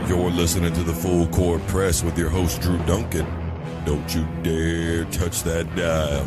You're listening to the Full Court Press with your host, Drew Duncan. Don't you dare touch that dial.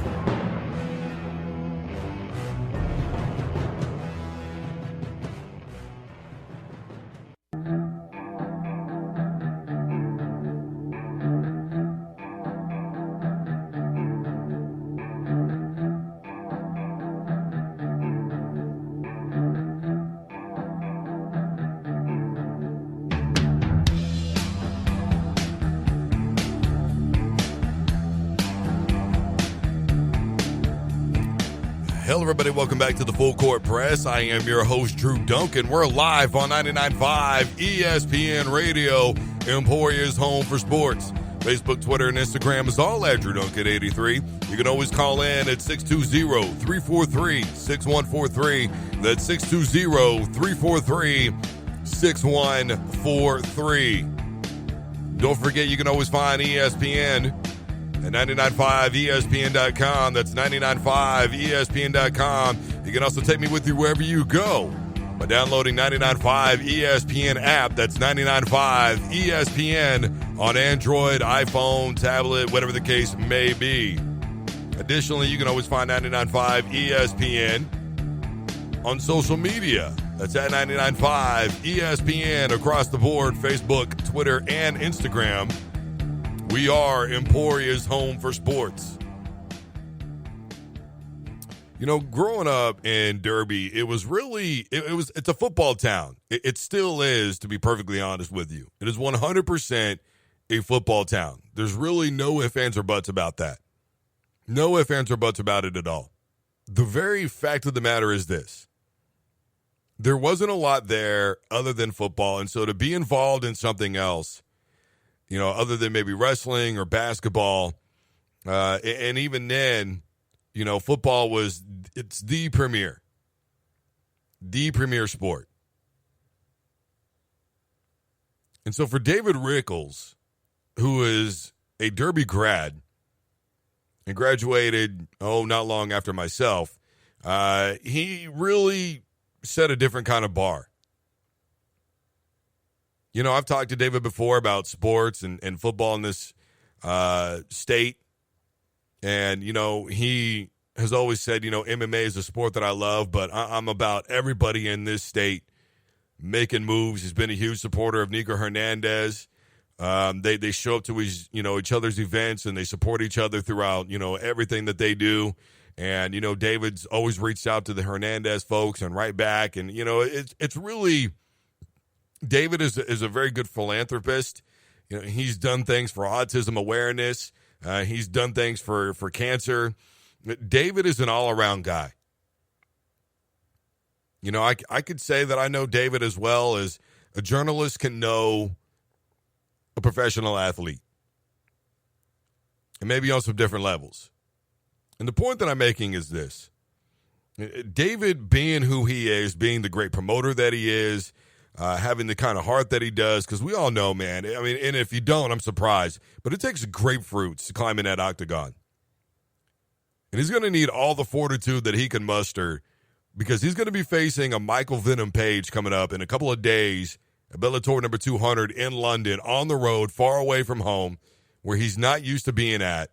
Hello, everybody. Welcome back to the Full Court Press. I am your host, Drew Duncan. We're live on 99.5 ESPN Radio, Emporia's home for sports. Facebook, Twitter, and Instagram is all at Drew Duncan 83. You can always call in at 620-343-6143. That's 620-343-6143. Don't forget, you can always find ESPN at 995ESPN.com. That's 995ESPN.com. You can also take me with you wherever you go by downloading 995 ESPN app. That's 995 ESPN on Android, iPhone, tablet, whatever the case may be. Additionally, you can always find 995 ESPN on social media. That's at 995 ESPN across the board, Facebook, Twitter, and Instagram. We are Emporia's home for sports. You know, growing up in Derby, it was really, it's a football town. It still is, to be perfectly honest with you. It is 100% a football town. There's really no ifs, ands, or buts about that. No ifs, ands, or buts about it at all. The very fact of the matter is this. There wasn't a lot there other than football, and so to be involved in something else, you know, other than maybe wrestling or basketball, and even then, you know, football it's the premier sport. And so for David Rickels, who is a Derby grad and graduated, not long after myself, he really set a different kind of bar. You know, I've talked to David before about sports and football in this state. And, you know, he has always said, you know, MMA is a sport that I love, but I'm about everybody in this state making moves. He's been a huge supporter of Nico Hernandez. They show up to each other's events, and they support each other throughout, you know, everything that they do. And, you know, David's always reached out to the Hernandez folks and right back. And, you know, it's really... David is a very good philanthropist. You know, he's done things for autism awareness. He's done things for cancer. David is an all-around guy. You know, I could say that I know David as well as a journalist can know a professional athlete. And maybe on some different levels. And the point that I'm making is this. David, being who he is, being the great promoter that he is, having the kind of heart that he does, because we all know, man, I mean, and if you don't, I'm surprised, but it takes grapefruits to climb in that octagon. And he's going to need all the fortitude that he can muster, because he's going to be facing a Michael Venom Page coming up in a couple of days at Bellator number 200 in London, on the road, far away from home, where he's not used to being at.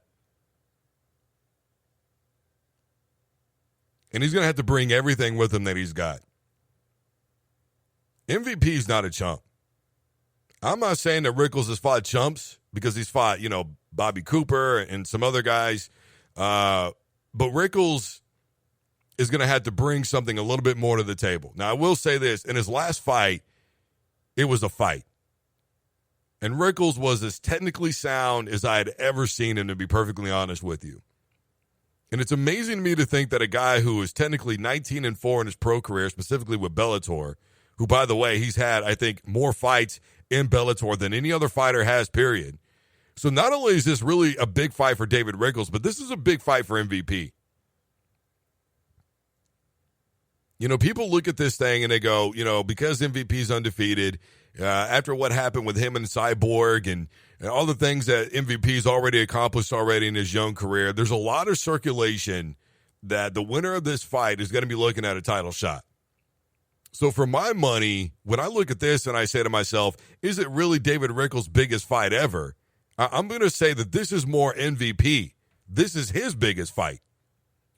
And he's going to have to bring everything with him that he's got. MVP is not a chump. I'm not saying that Rickels has fought chumps, because he's fought, you know, Bobby Cooper and some other guys. But Rickels is going to have to bring something a little bit more to the table. Now, I will say this. In his last fight, it was a fight. And Rickels was as technically sound as I had ever seen him, to be perfectly honest with you. And it's amazing to me to think that a guy who is technically 19-4 in his pro career, specifically with Bellator, who, by the way, he's had, I think, more fights in Bellator than any other fighter has, period. So not only is this really a big fight for David Rickels, but this is a big fight for MVP. You know, people look at this thing and they go, you know, because MVP's undefeated, after what happened with him and Cyborg and all the things that MVP's already accomplished already in his young career, there's a lot of circulation that the winner of this fight is going to be looking at a title shot. So for my money, when I look at this and I say to myself, is it really David Rickels' biggest fight ever? I'm going to say that this is more MVP. This is his biggest fight.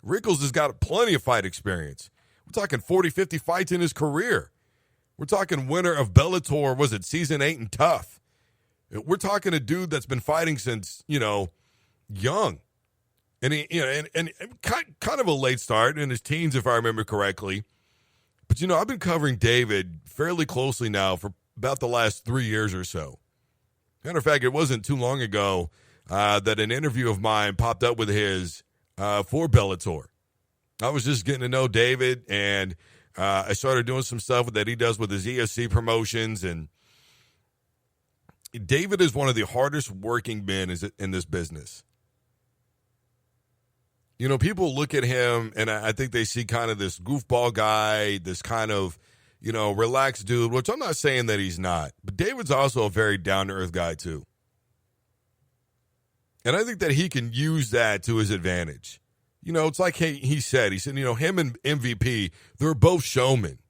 Rickels has got plenty of fight experience. We're talking 40, 50 fights in his career. We're talking winner of Bellator, was it season 8 and Tough? We're talking a dude that's been fighting since, young. And he, and kind of a late start in his teens, if I remember correctly. But, I've been covering David fairly closely now for about the last 3 years or so. Matter of fact, it wasn't too long ago that an interview of mine popped up with his for Bellator. I was just getting to know David, and I started doing some stuff that he does with his ESC promotions. And David is one of the hardest working men in this business. People look at him, and I think they see kind of this goofball guy, this kind of, relaxed dude, which I'm not saying that he's not. But David's also a very down-to-earth guy, too. And I think that he can use that to his advantage. It's like he said, him and MVP, they're both showmen.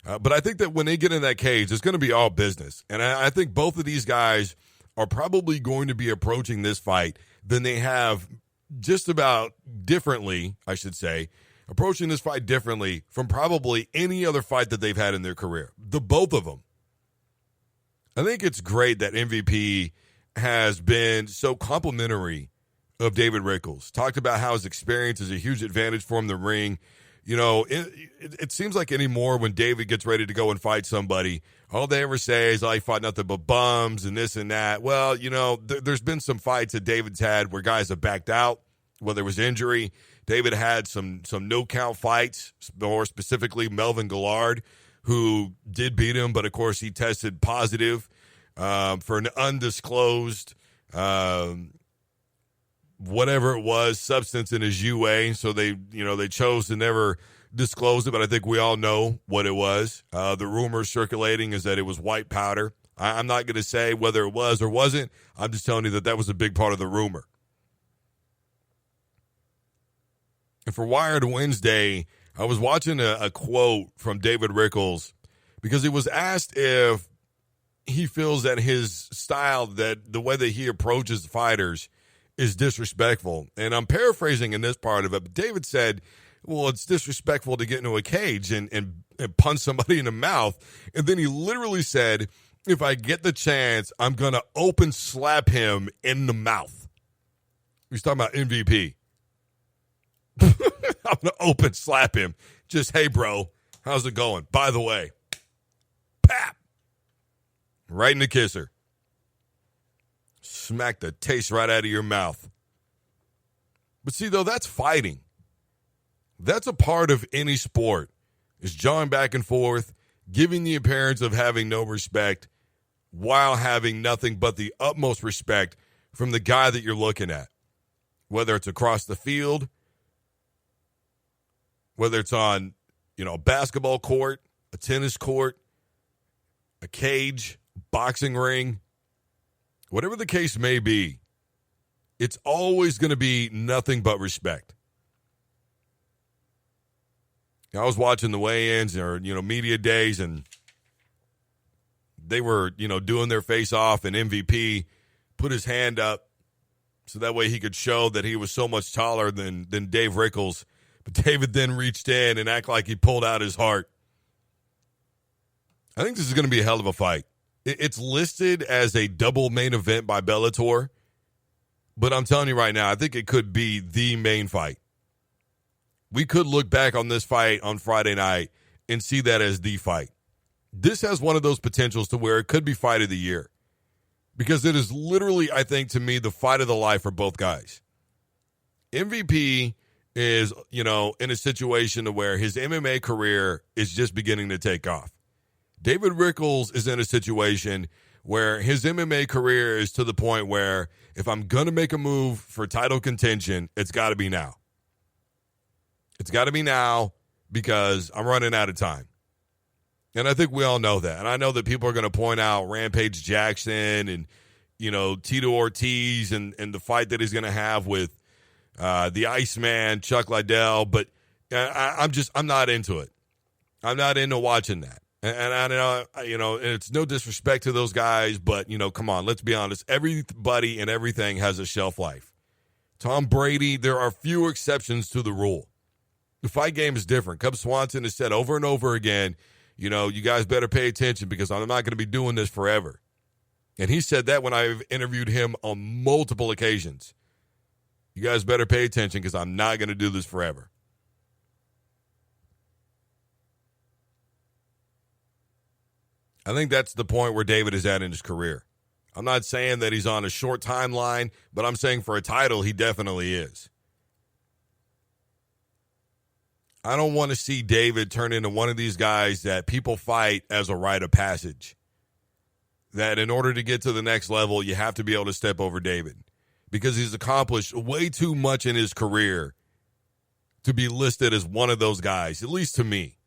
But I think that when they get in that cage, it's going to be all business. And I think both of these guys are probably going to be approaching this fight than they have just about differently, I should say, approaching this fight differently from probably any other fight that they've had in their career. The both of them. I think it's great that MVP has been so complimentary of David Rickels. Talked about how his experience is a huge advantage for him in the ring. It seems like anymore when David gets ready to go and fight somebody, all they ever say is, he fought nothing but bums and this and that. Well, there's been some fights that David's had where guys have backed out, whether it was injury. David had some no-count fights, more specifically Melvin Gillard, who did beat him, but, of course, he tested positive for an undisclosed whatever it was, substance in his UA. So they chose to never disclose it, but I think we all know what it was. The rumor circulating is that it was white powder. I'm not going to say whether it was or wasn't. I'm just telling you that was a big part of the rumor. And for Wired Wednesday, I was watching a quote from David Rickels because he was asked if he feels that his style, that the way that he approaches fighters is disrespectful. And I'm paraphrasing in this part of it, but David said, well, it's disrespectful to get into a cage and punch somebody in the mouth. And then he literally said, if I get the chance, I'm going to open slap him in the mouth. He's talking about MVP. I'm going to open slap him. Just, hey, bro, how's it going? By the way, pap. Right in the kisser. Smack the taste right out of your mouth. But see, though, that's fighting. That's a part of any sport. Is jawing back and forth, giving the appearance of having no respect while having nothing but the utmost respect from the guy that you're looking at. Whether it's across the field, whether it's on, a basketball court, a tennis court, a cage, boxing ring, whatever the case may be, it's always going to be nothing but respect. I was watching the weigh-ins or, media days, and they were, doing their face-off, and MVP put his hand up so that way he could show that he was so much taller than Dave Rickels. But David then reached in and acted like he pulled out his heart. I think this is going to be a hell of a fight. It's listed as a double main event by Bellator, but I'm telling you right now, I think it could be the main fight. We could look back on this fight on Friday night and see that as the fight. This has one of those potentials to where it could be fight of the year because it is literally, I think, to me, the fight of the life for both guys. MVP is, in a situation where his MMA career is just beginning to take off. David Rickels is in a situation where his MMA career is to the point where if I'm going to make a move for title contention, it's got to be now. It's got to be now because I'm running out of time. And I think we all know that. And I know that people are going to point out Rampage Jackson and, Tito Ortiz and the fight that he's going to have with the Iceman, Chuck Liddell. But I'm not into it. I'm not into watching that. And I know, it's no disrespect to those guys, but, come on, let's be honest. Everybody and everything has a shelf life. Tom Brady, there are few exceptions to the rule. The fight game is different. Cub Swanson has said over and over again, you guys better pay attention because I'm not going to be doing this forever. And he said that when I've interviewed him on multiple occasions. You guys better pay attention because I'm not going to do this forever. I think that's the point where David is at in his career. I'm not saying that he's on a short timeline, but I'm saying for a title, he definitely is. I don't want to see David turn into one of these guys that people fight as a rite of passage. That in order to get to the next level, you have to be able to step over David. Because he's accomplished way too much in his career to be listed as one of those guys, at least to me.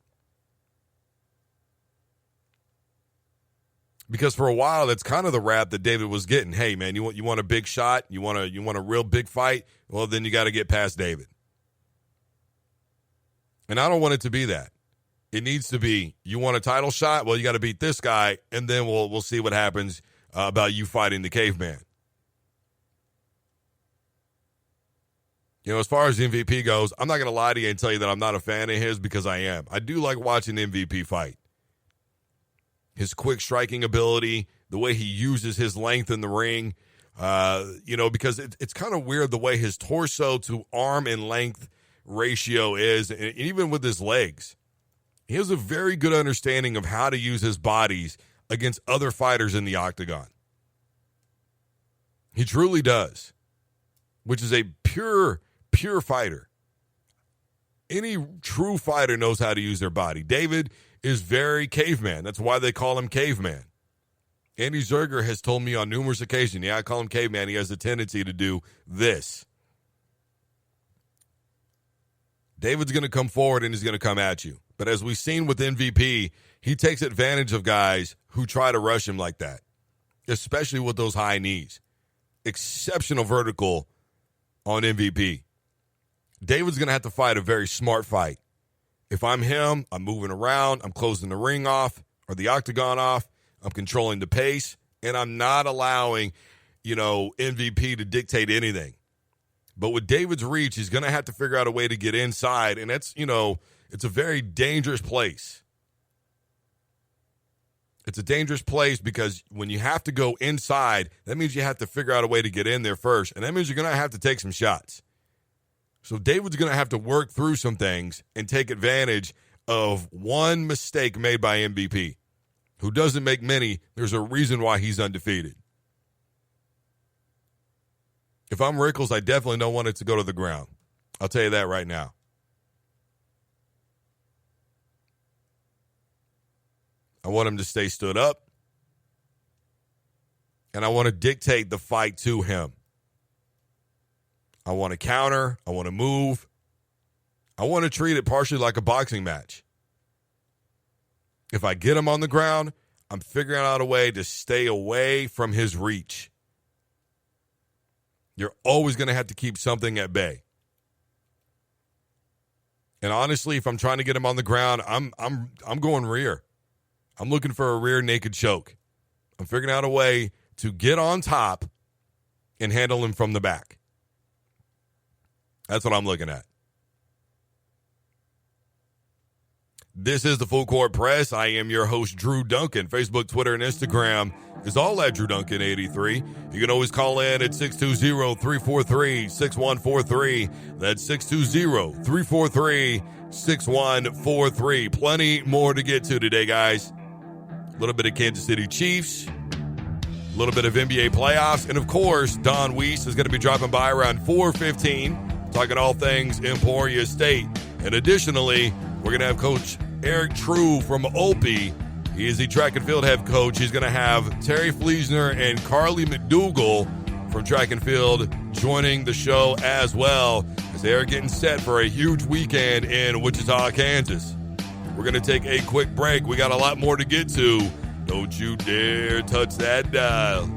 Because for a while, that's kind of the rap that David was getting. Hey, man, you want a big shot? You want a real big fight? Well, then you got to get past David. And I don't want it to be that. It needs to be, you want a title shot? Well, you got to beat this guy, and then we'll see what happens about you fighting the caveman. As far as the MVP goes, I'm not going to lie to you and tell you that I'm not a fan of his because I am. I do like watching the MVP fight. His quick striking ability, the way he uses his length in the ring, because it's kind of weird the way his torso to arm and length ratio is, and even with his legs. He has a very good understanding of how to use his bodies against other fighters in the octagon. He truly does, which is a pure fighter. Any true fighter knows how to use their body. David is very caveman. That's why they call him caveman. Andy Zerger has told me on numerous occasions, I call him caveman. He has a tendency to do this. David's going to come forward and he's going to come at you. But as we've seen with MVP, he takes advantage of guys who try to rush him like that, especially with those high knees. Exceptional vertical on MVP. David's going to have to fight a very smart fight. If I'm him, I'm moving around, I'm closing the ring off or the octagon off, I'm controlling the pace, and I'm not allowing, MVP to dictate anything. But with David's reach, he's going to have to figure out a way to get inside, and that's, it's a very dangerous place. It's a dangerous place because when you have to go inside, that means you have to figure out a way to get in there first, and that means you're going to have to take some shots. So David's going to have to work through some things and take advantage of one mistake made by MVP, who doesn't make many. There's a reason why he's undefeated. If I'm Rickels, I definitely don't want it to go to the ground. I'll tell you that right now. I want him to stay stood up, and I want to dictate the fight to him. I want to counter. I want to move. I want to treat it partially like a boxing match. If I get him on the ground, I'm figuring out a way to stay away from his reach. You're always going to have to keep something at bay. And honestly, if I'm trying to get him on the ground, I'm going rear. I'm looking for a rear naked choke. I'm figuring out a way to get on top and handle him from the back. That's what I'm looking at. This is the Full Court Press. I am your host, Drew Duncan. Facebook, Twitter, and Instagram is all at Drew Duncan 83. You can always call in at 620-343-6143. That's 620-343-6143. Plenty more to get to today, guys. A little bit of Kansas City Chiefs, a little bit of NBA playoffs, and of course, Don Weiss is going to be dropping by around 4:15. Talking all things Emporia State. And additionally, we're going to have Coach Eric True from Opie. He is the track and field head coach. He's going to have Terry Fleesner and Carly McDougal from track and field joining the show as well as they are getting set for a huge weekend in Wichita, Kansas. We're going to take a quick break. We got a lot more to get to. Don't you dare touch that dial.